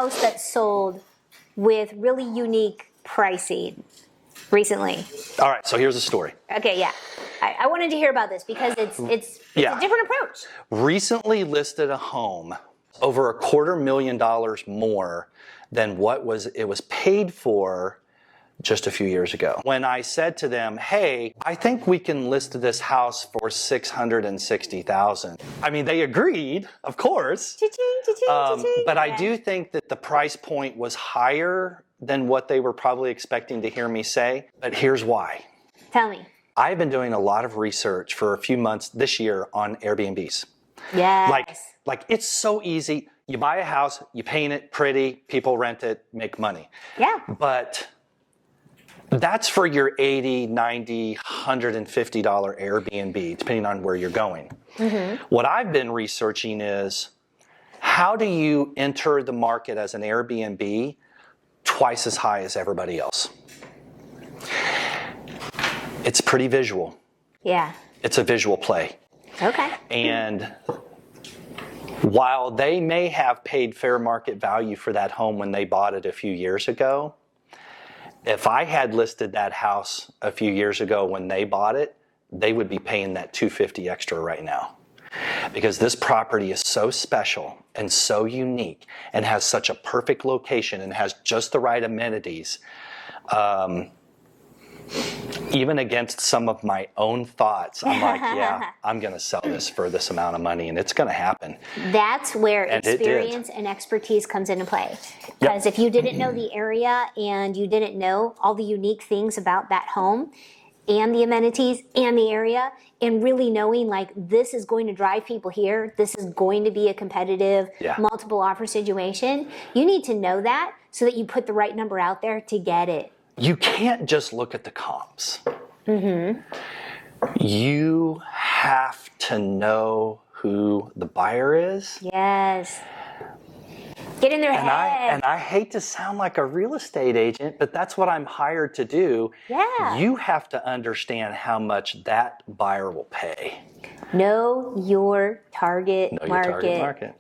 house that sold with really unique pricing recently. All right, so here's the story. Okay, yeah. I wanted to hear about this because it's Yeah. a different approach. Recently listed a home over $250,000 more than what it was paid for just a few years ago. When I said to them, hey, I think we can list this house for $660,000. I mean, they agreed, of course. Cha-ching, cha-ching, cha-ching. But I do think that the price point was higher than what they were probably expecting to hear me say. But here's why. Tell me. I've been doing a lot of research for a few months this year on Airbnbs. Yes. Like it's so easy. You buy a house, you paint it pretty, people rent it, make money. Yeah. But that's for your $80, $90, $150 Airbnb, depending on where you're going. Mm-hmm. What I've been researching is how do you enter the market as an Airbnb twice as high as everybody else? It's pretty visual. Yeah. It's a visual play. Okay. And while they may have paid fair market value for that home when they bought it a few years ago, if I had listed that house a few years ago when they bought it, they would be paying that $250 extra right now. Because this property is so special and so unique and has such a perfect location and has just the right amenities. Even against some of my own thoughts, I'm like, yeah, I'm going to sell this for this amount of money, and it's going to happen. That's where And experience and expertise comes into play. Because if you didn't know the area and you didn't know all the unique things about that home and the amenities and the area, and really knowing like this is going to drive people here, this is going to be a competitive multiple offer situation, you need to know that so that you put the right number out there to get it. You can't just look at the comps. Mm-hmm. You have to know who the buyer is. Yes. Get in their head. And I hate to sound like a real estate agent, but that's what I'm hired to do. Yeah. You have to understand how much that buyer will pay. Know your target market.